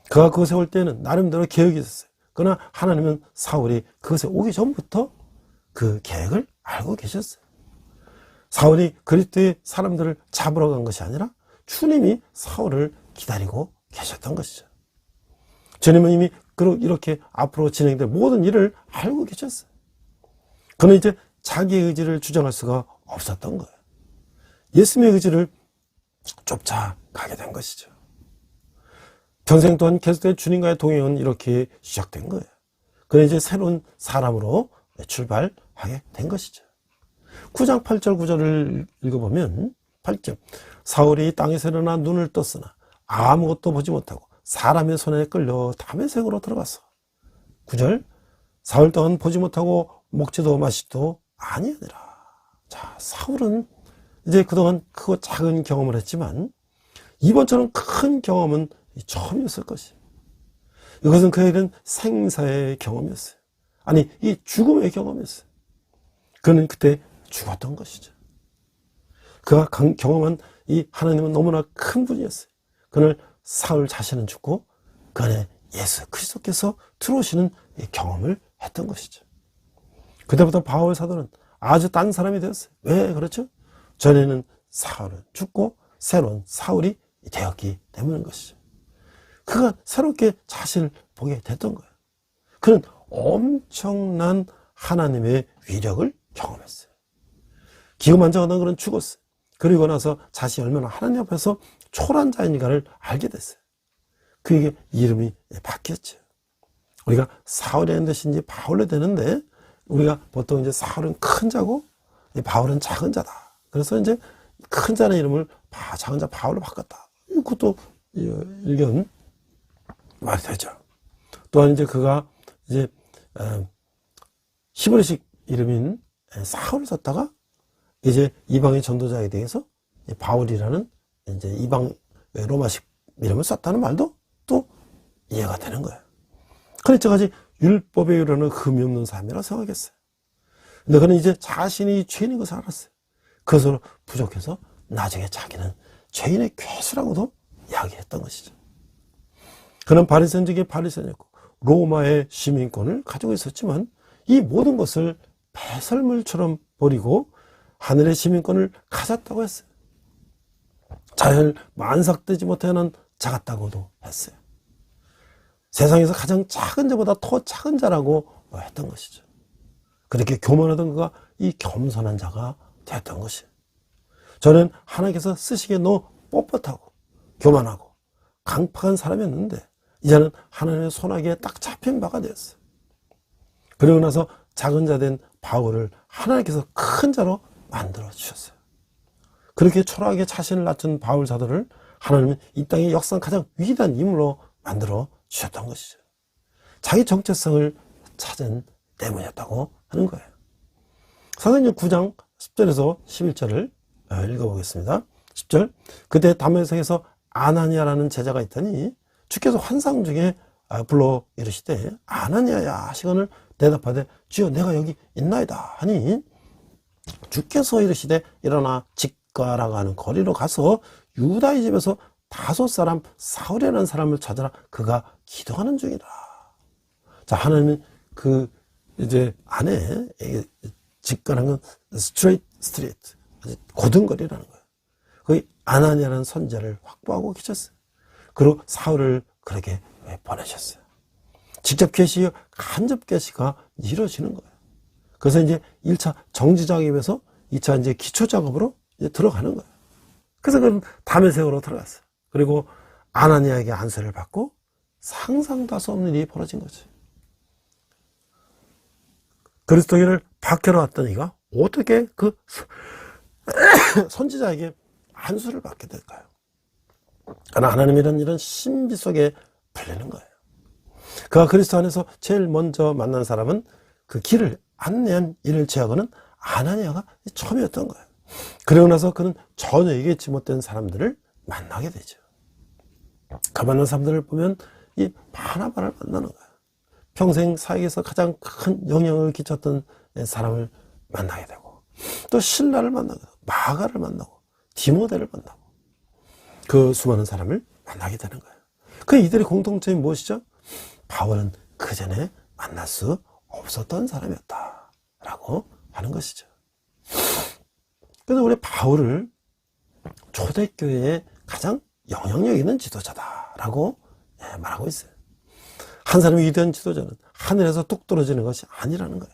그가 그곳에 올 때는 나름대로 계획이 있었어요. 그러나 하나님은 사울이 그것에 오기 전부터 그 계획을 알고 계셨어요. 사울이 그리스도의 사람들을 잡으러 간 것이 아니라 주님이 사울을 기다리고 계셨던 것이죠. 주님은 이미 이렇게 앞으로 진행될 모든 일을 알고 계셨어요. 그는 이제 자기의 의지를 주장할 수가 없었던 거예요. 예수님의 의지를 쫓아가게 된 것이죠. 평생 동안 계속된 주님과의 동행은 이렇게 시작된 거예요. 그는 이제 새로운 사람으로 출발하게 된 것이죠. 9장 8절 9절을 읽어보면 8절 사울이 땅에서 일어나 눈을 떴으나 아무것도 보지 못하고 사람의 손에 끌려 다메섹으로 들어갔어. 9절 사울 또한 보지 못하고 먹지도 마시지도 아니하니라. 자, 사울은 이제 그동안 크고 작은 경험을 했지만 이번처럼 큰 경험은 처음이었을 것이에요. 이것은 그에게는 생사의 경험이었어요. 아니, 이 죽음의 경험이었어요. 그는 그때 죽었던 것이죠. 그가 경험한 이 하나님은 너무나 큰 분이었어요. 그는 사울 자신은 죽고 그 안에 예수 그리스도께서 들어오시는 이 경험을 했던 것이죠. 그때부터 바울 사도는 아주 딴 사람이 되었어요. 왜 그렇죠? 전에는 사울은 죽고 새로운 사울이 되었기 때문인 것이죠. 그가 새롭게 자신을 보게 됐던 거예요. 그는 엄청난 하나님의 위력을 경험했어요. 기고만장하던 그는 죽었어요. 그리고 나서 자신이 얼마나 하나님 앞에서 초라한 자인가를 알게 됐어요. 그에게 이름이 바뀌었죠. 우리가 사울이 된 것인지 바울이 되는데 우리가 보통 이제 사울은 큰 자고 바울은 작은 자다. 그래서 이제 큰 자의 이름을 작은 자 바울로 바꿨다. 그것도 일견 말이 되죠. 또한 이제 그가 이제 히브리식 이름인 사울을 썼다가 이제 이방의 전도자에 대해서 바울이라는 이제 이방 로마식 이름을 썼다는 말도 또 이해가 되는 거예요. 그래서 저까지 율법에 이르는 흠이 없는 사람이라고 생각했어요. 근데 그는 이제 자신이 죄인인 것을 알았어요. 그것으로 부족해서 나중에 자기는 죄인의 괴수라고도 이야기했던 것이죠. 그는 바리새인 중에 바리새인이었고 로마의 시민권을 가지고 있었지만 이 모든 것을 배설물처럼 버리고 하늘의 시민권을 가졌다고 했어요. 자연을 만삭되지 못하는 자 같다고도 했어요. 세상에서 가장 작은 자보다 더 작은 자라고 했던 것이죠. 그렇게 교만하던 그가 이 겸손한 자가 됐던 것이에요. 저는 하나님께서 쓰시기에 너무 뻣뻣하고 교만하고 강팍한 사람이었는데 이제는 하나님의 손아귀에 딱 잡힌 바가 되었어요. 그리고 나서 작은 자 된 바울을 하나님께서 큰 자로 만들어 주셨어요. 그렇게 초라하게 자신을 낮춘 바울 사도를 하나님은 이 땅의 역사상 가장 위대한 인물로 만들어 주셨던 것이죠. 자기 정체성을 찾은 때문이었다고 하는 거예요. 사도행전 9장 10절에서 11절을 읽어보겠습니다. 10절 그때 다메섹에서 아나니아라는 제자가 있더니 주께서 환상 중에 불러 이르시되 아나니아야 하시거늘 대답하되 주여 내가 여기 있나이다 하니 주께서 이르시되 일어나 직가라고 하는 거리로 가서 유다의 집에서 5 사람 사울이라는 사람을 찾아라 그가 기도하는 중이라. 자, 하나님은 그 이제 안에 직가라는 건 스트레이트 스트리트 고든 거리라는 거예요. 거기 아나니아라는 선자를 확보하고 계셨어요. 그리고 사울을 그렇게 보내셨어요. 직접 계시요 간접 계시가 이루어지는 거예요. 그래서 이제 1차 정지 작업에서 2차 이제 기초 작업으로 이제 들어가는 거예요. 그래서 그럼 다메섹으로 들어갔어요. 그리고 아나니아에게 안수를 받고 상상도 할 수 없는 일이 벌어진 거죠. 그리스도인을 박해로 왔던 이가 어떻게 그 선지자에게 안수를 받게 될까요? 그러나 하나님이란 이런 신비 속에 풀리는 거예요. 그가 그리스도 안에서 제일 먼저 만난 사람은 그 길을 안내한 이를 제하고는 아나니아가 처음이었던 거예요. 그러고 나서 그는 전혀 예기치 못된 사람들을 만나게 되죠. 그 만난 사람들을 보면 이 바나바를 만나는 거예요. 평생 사역에서 가장 큰 영향을 끼쳤던 사람을 만나게 되고, 또 신라를 만나고, 마가를 만나고, 디모데를 만나고, 그 수많은 사람을 만나게 되는 거예요. 그 이들의 공통점이 무엇이죠? 바울은 그 전에 만날 수 없었던 사람이었다 라고 하는 것이죠. 그래서 우리 바울을 초대교회의 가장 영향력 있는 지도자다라고 말하고 있어요. 한 사람의 위대한 지도자는 하늘에서 뚝 떨어지는 것이 아니라는 거예요.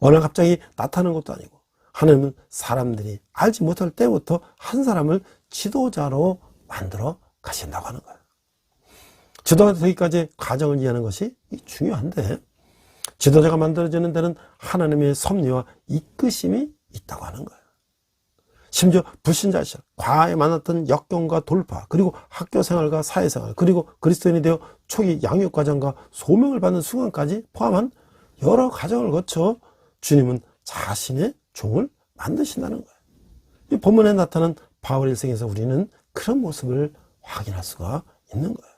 어느 날 갑자기 나타나는 것도 아니고, 하나님은 사람들이 알지 못할 때부터 한 사람을 지도자로 만들어 가신다고 하는 거예요. 지도가 되기까지 과정을 이해하는 것이 중요한데, 지도자가 만들어지는 데는 하나님의 섭리와 이끄심이 있다고 하는 거예요. 심지어 불신자 시절, 과거에 만났던 역경과 돌파, 그리고 학교 생활과 사회생활, 그리고 그리스도인이 되어 초기 양육 과정과 소명을 받는 순간까지 포함한 여러 과정을 거쳐 주님은 자신의 종을 만드신다는 거예요. 이 본문에 나타난 바울 일생에서 우리는 그런 모습을 확인할 수가 있는 거예요.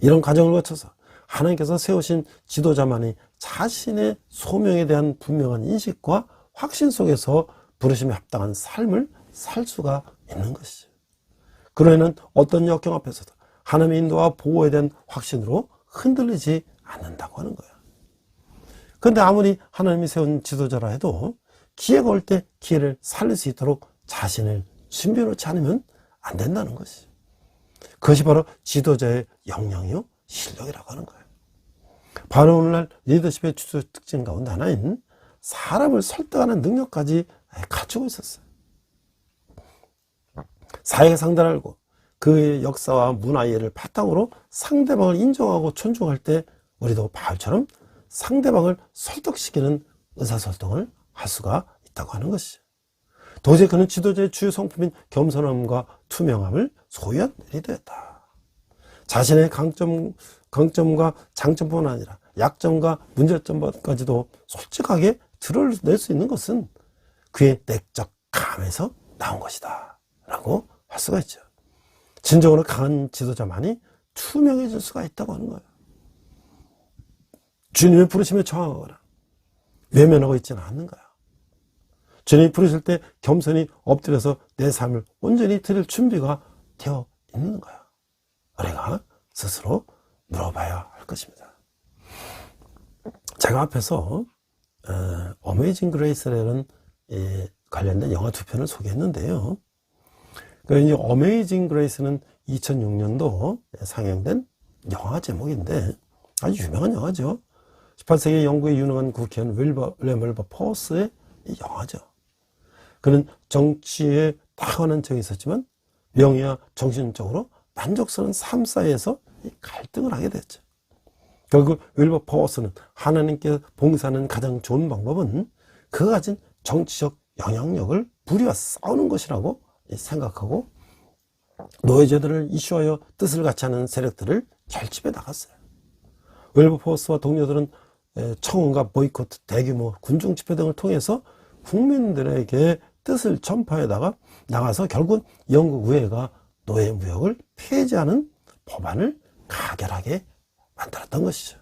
이런 과정을 거쳐서 하나님께서 세우신 지도자만이 자신의 소명에 대한 분명한 인식과 확신 속에서 부르심에 합당한 삶을 살 수가 있는 것이죠. 그러면 어떤 역경 앞에서도 하나님의 인도와 보호에 대한 확신으로 흔들리지 않는다고 하는 거예요. 그런데 아무리 하나님이 세운 지도자라 해도 기회가 올 때 기회를 살릴 수 있도록 자신을 준비해놓지 않으면 안 된다는 것이죠. 그것이 바로 지도자의 역량이요 실력이라고 하는 거예요. 바로 오늘날 리더십의 주요 특징 가운데 하나인 사람을 설득하는 능력까지 갖추고 있었어요. 사회의 상대를 알고 그의 역사와 문화 이해를 바탕으로 상대방을 인정하고 존중할 때 우리도 바울처럼 상대방을 설득시키는 의사소통을 할 수가 있다고 하는 것이죠. 도저히 그는 지도자의 주요 성품인 겸손함과 투명함을 소유한 리더였다. 자신의 강점과 장점뿐만 아니라 약점과 문제점까지도 솔직하게 드러낼 수 있는 것은 그의 내적 감에서 나온 것이다 라고 할 수가 있죠. 진정으로 강한 지도자만이 투명해질 수가 있다고 하는 거예요. 주님의 부르심에 저항하거나 외면하고 있지는 않는 거야. 주님이 부르실 때 겸손히 엎드려서 내 삶을 온전히 드릴 준비가 되어 있는 거야. 우리가 스스로 물어봐야 할 것입니다. 제가 앞에서 어메이징 그레이스라는 관련된 영화 두 편을 소개했는데요. 이 어메이징 그레이스는 2006년도 상영된 영화 제목인데 아주 유명한 영화죠. 18세기 영국의 유능한 국회의원 윌리엄 윌버포스의 영화죠. 그는 정치에 타고난 적이 있었지만 명예와 정신적으로 만족스러운 삶 사이에서 갈등을 하게 됐죠. 결국 윌버포스는 하나님께 봉사하는 가장 좋은 방법은 그가 가진 정치적 영향력을 부리와 싸우는 것이라고 생각하고 노예제도를 이슈하여 뜻을 같이 하는 세력들을 결집해 나갔어요. 윌버포스와 동료들은 청원과 보이콧, 대규모 군중 집회 등을 통해서 국민들에게 뜻을 전파해 나가서 결국 영국 의회가 노예 무역을 폐지하는 법안을 가결하게 만들었던 것이죠.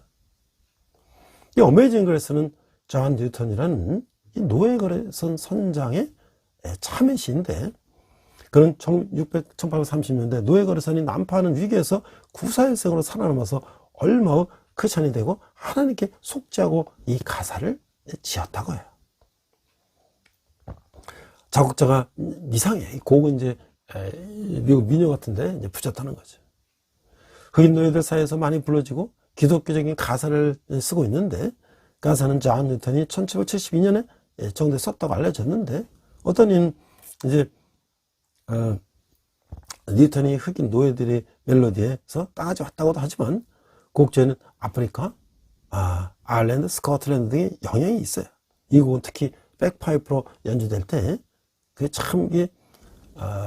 이 어메이징 그레이스는 존 뉴턴이라는 이 노예 거래선 선장의 참외시인데, 그는 1830년대 노예 거래선이 난파하는 위기에서 구사일생으로 살아남아서 얼마 후 크리스천이 되고 하나님께 속죄하고 이 가사를 지었다고 해요. 작곡자가 이상해. 이 곡은 이제 미국 민요 같은데 이제 붙였다는 거죠. 흑인 노예들 사이에서 많이 불러지고 기독교적인 가사를 쓰고 있는데, 가사는 존 뉴턴이 1772년에 정도에 썼다고 알려졌는데, 어떤 이는 이제 뉴턴이 흑인 노예들의 멜로디에서 따가지 왔다고도 하지만 곡제는 아프리카, 아일랜드, 스코틀랜드 등의 영향이 있어요. 이 곡은 특히 백파이프로 연주될 때 그게 참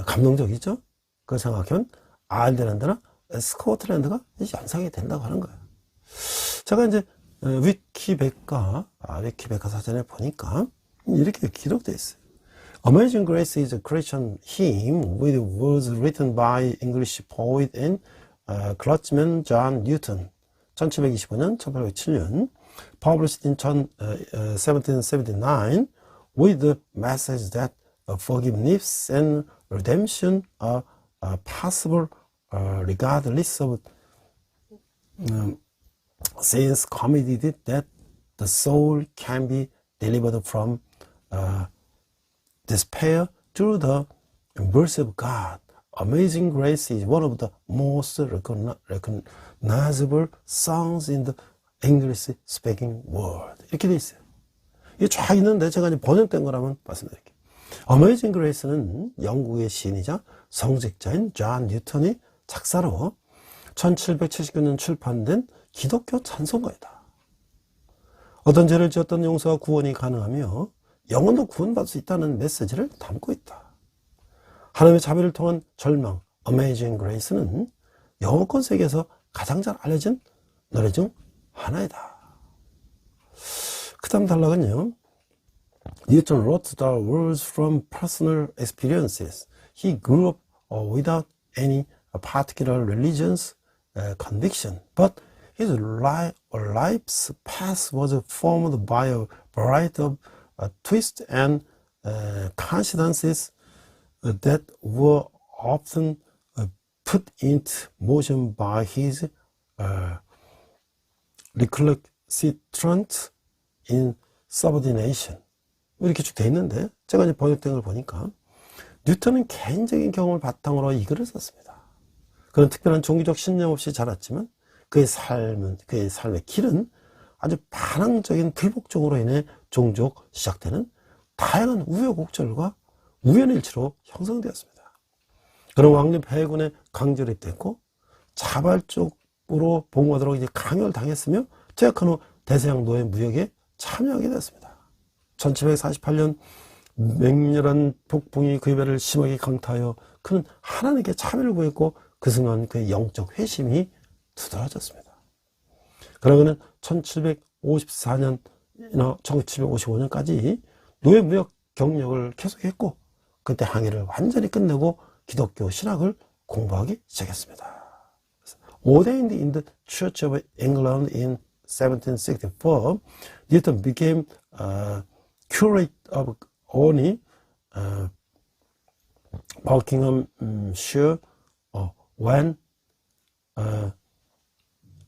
감동적이죠. 그걸 생각하면 아일랜드나 스코틀랜드가 연상이 된다고 하는 거예요. 제가 이제 위키백과 사전에 보니까 이렇게 기록되어 있어요. Amazing Grace is a Christian hymn with words written by English poet and clergyman John Newton. 1725년, 1807년, published in 1779, with the message that forgiveness and redemption are possible regardless of sins committed, that the soul can be delivered from despair through the mercy of God. Amazing Grace is one of the most recognizable songs in the English speaking world. 이렇게 돼 있어요. 이게 쫙 있는데 제가 이제 번역된 거라면 말씀드릴게요. Amazing Grace는 영국의 시인이자 성직자인 존 뉴턴이 작사로 1779년 출판된 기독교 찬송가이다. 어떤 죄를 지었던 용서와 구원이 가능하며 영혼도 구원받을 수 있다는 메시지를 담고 있다. 하나님의 자비를 통한 절망, Amazing Grace는 영어권 세계에서 가장 잘 알려진 노래 중 하나이다. 그 다음 단락은요. Newton wrote the words from personal experiences. He grew up without any particular religious conviction, but his life's path was formed by a variety of twists and coincidences that were often put into motion by his recalcitrant insubordination. 이렇게 쭉 돼 있는데 제가 이제 번역된 걸 보니까 뉴턴은 개인적인 경험을 바탕으로 이 글을 썼습니다. 그런 특별한 종교적 신념 없이 자랐지만 그의 삶의 길은 아주 반항적인 불복종으로 인해 종족 시작되는 다양한 우여곡절과 우연의 일치로 형성되었습니다. 그는 왕립 해군에 강제로 입대했고 자발적으로 복무하도록 이제 강요를 당했으며 퇴역한 후 대서양 노예 무역에 참여하게 되었습니다. 1748년 맹렬한 폭풍이 그의 배를 심하게 강타하여 그는 하나님께 참여를 구했고 그 순간 그의 영적 회심이 두드러졌습니다. 그러나 그는 1754년이나 1755년까지 노예 무역 경력을 계속했고 그때 항해를 완전히 끝내고 기독교 신학을 공부하기 시작했습니다. Ordained in the Church of England in 1764, Newton became curate of Olney, Buckinghamshire, when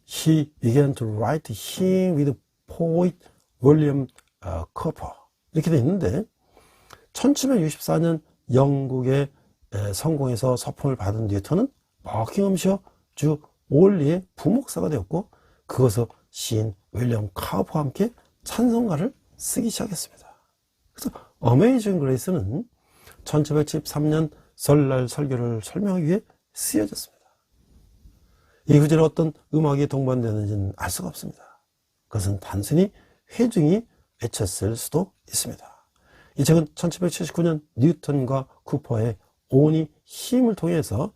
he began to write hymn with poet William Cowper. 이렇게 돼 있는데 1764년 영국의 성공에서 서품을 받은 뉴턴은 버킹엄셔 주 올리의 부목사가 되었고 그것을 시인 윌리엄 카우퍼와 함께 찬송가를 쓰기 시작했습니다. 그래서 Amazing Grace는 1773년 설날 설교를 설명하기 위해 쓰여졌습니다. 이 구절에 어떤 음악이 동반되는지는 알 수가 없습니다. 그것은 단순히 회중이 외쳤을 수도 있습니다. 이 책은 1779년 뉴턴과 쿠퍼의 온이 힘을 통해서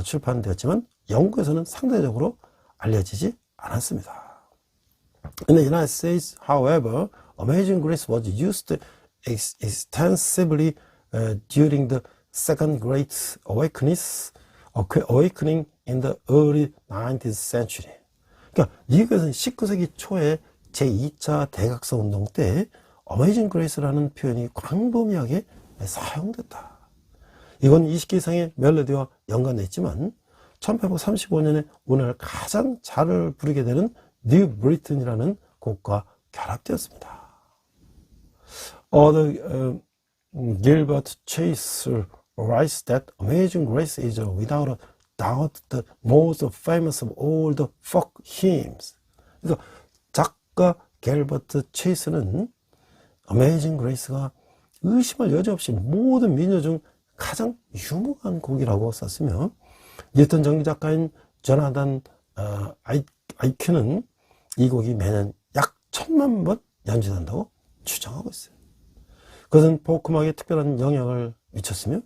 출판되었지만 영국에서는 상대적으로 알려지지 않았습니다. In the United States, however, Amazing Grace was used extensively during the Second Great Awakening in the early 19th century. 그러니까 미국에서는 19세기 초에 제2차 대각성 운동 때 Amazing Grace라는 표현이 광범위하게 사용됐다. 이건 20개 이상의 멜로디와 연관되어 있지만 1835년에 오늘 가장 잘 부르게 되는 뉴 브리튼이라는 곡과 결합되었습니다. Gilbert Chase writes that Amazing Grace is without a doubt the most famous of all the folk hymns. 그래서 작가 갤버트 체이스는 Amazing Grace가 의심할 여지 없이 모든 민요 중 가장 유명한 곡이라고 썼으며 뉴턴 정기 작가인 조나단 아이큐는 이 곡이 매년 약 1000만 번 연주된다고 추정하고 있어요. 그것은 포크음악에 특별한 영향을 미쳤으며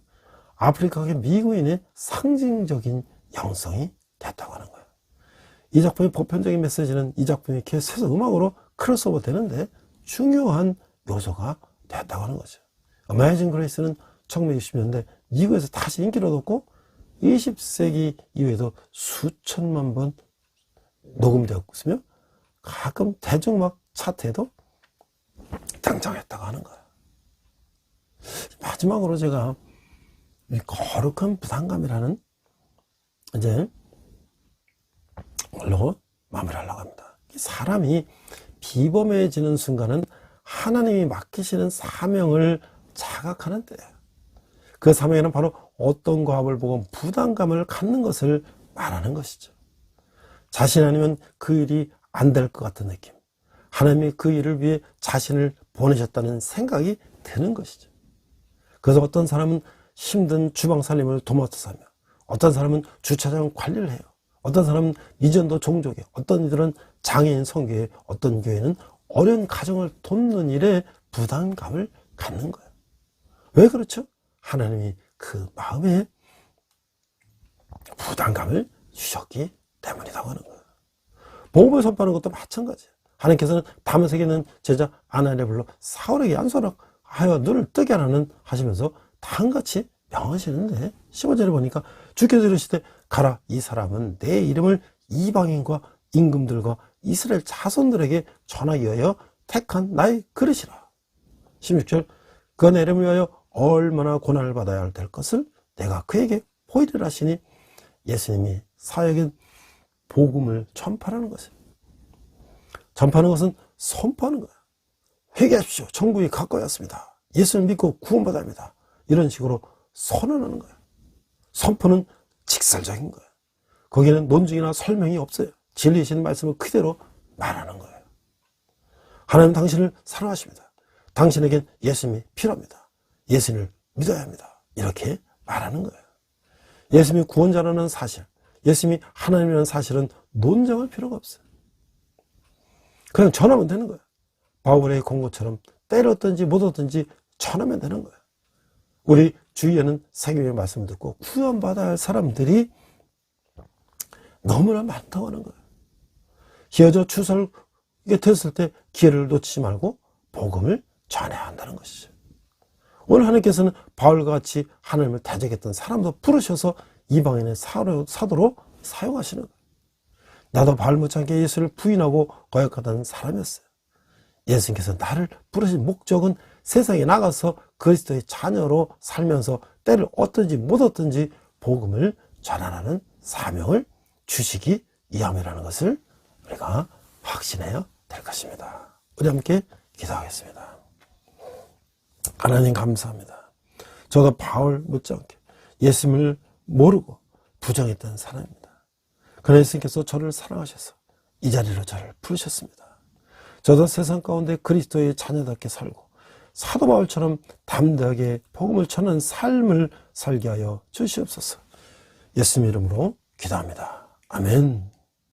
아프리카계 미국인의 상징적인 영성이 됐다고 하는 거예요. 이 작품의 보편적인 메시지는 이 작품이 계속해서 음악으로 크로스오버 되는데 중요한 요소가 됐다고 하는 거죠. 어메이징 그레이스는 1960년대 미국에서 다시 인기를 얻었고 20세기 이후에도 수천만 번 녹음되었으며 가끔 대중음악 차트에도 등장했다고 하는 거예요. 마지막으로 제가 이 거룩한 부담감이라는 이제 걸로 마무리하려고 합니다. 사람이 비범해지는 순간은 하나님이 맡기시는 사명을 자각하는 때예요. 그 사명에는 바로 어떤 과업을 보고 부담감을 갖는 것을 말하는 것이죠. 자신 아니면 그 일이 안 될 것 같은 느낌, 하나님이 그 일을 위해 자신을 보내셨다는 생각이 드는 것이죠. 그래서 어떤 사람은 힘든 주방 살림을 도맡아서 하며, 어떤 사람은 주차장 관리를 해요. 어떤 사람은 미전도 종족에, 어떤 이들은 장애인 선교에, 어떤 교회는 어려운 가정을 돕는 일에 부담감을 갖는 거예요. 왜 그렇죠? 하나님이 그 마음에 부담감을 주셨기 때문이라고 하는 거예요. 복음을 선포하는 것도 마찬가지예요. 하나님께서는 다메섹에 있는 제자 아나니아를 불러 사울에게 안수하여 눈을 뜨게 하라는 하시면서 다음같이 명하시는데 15절에 보니까 주께서 이르시되 가라, 이 사람은 내 이름을 이방인과 임금들과 이스라엘 자손들에게 전하기 위하여 택한 나의 그릇이라. 16절 그가 내 이름을 위하여 얼마나 고난을 받아야 될 것을 내가 그에게 보이리라 하시니 예수님이 사역인 복음을 전파하는 것을, 전파하는 것은 선포하는 거야. 회개하십시오, 천국이 가까이 왔습니다, 예수를 믿고 구원받아야 합니다, 이런 식으로 선언하는 거야. 선포는 직설적인 거야. 거기는 논증이나 설명이 없어요. 진리이신 말씀을 그대로 말하는 거예요. 하나님 당신을 사랑하십니다. 당신에겐 예수님이 필요합니다. 예수님을 믿어야 합니다. 이렇게 말하는 거예요. 예수님이 구원자라는 사실, 예수님이 하나님이라는 사실은 논쟁할 필요가 없어요. 그냥 전하면 되는 거예요. 바울의 공고처럼 때를 얻든지 못 얻든지 전하면 되는 거예요. 우리 주위에는 세계의 말씀을 듣고 구원받아야 할 사람들이 너무나 많다고 하는 거예요. 희어져 추설게 됐을 때 기회를 놓치지 말고 복음을 전해야 한다는 것이죠. 오늘 하나님께서는 바울과 같이 하나님을 대적했던 사람도 부르셔서 이방인의 사도로 사용하시는 거예요. 나도 바울 못지않게 예수를 부인하고 거역하던 사람이었어요. 예수님께서 나를 부르신 목적은 세상에 나가서 그리스도의 자녀로 살면서 때를 얻든지 못 얻든지 복음을 전하라는 사명을 주시기 위함이라는 것을 우리가 확신해야 될 것입니다. 우리 함께 기도하겠습니다. 하나님 감사합니다. 저도 바울 못지않게 예수님을 모르고 부정했던 사람입니다. 그러나 예수님께서 저를 사랑하셔서 이 자리로 저를 부르셨습니다. 저도 세상 가운데 그리스도의 자녀답게 살고 사도 바울처럼 담대하게 복음을 전하는 삶을 살게 하여 주시옵소서. 예수님 이름으로 기도합니다. 아멘.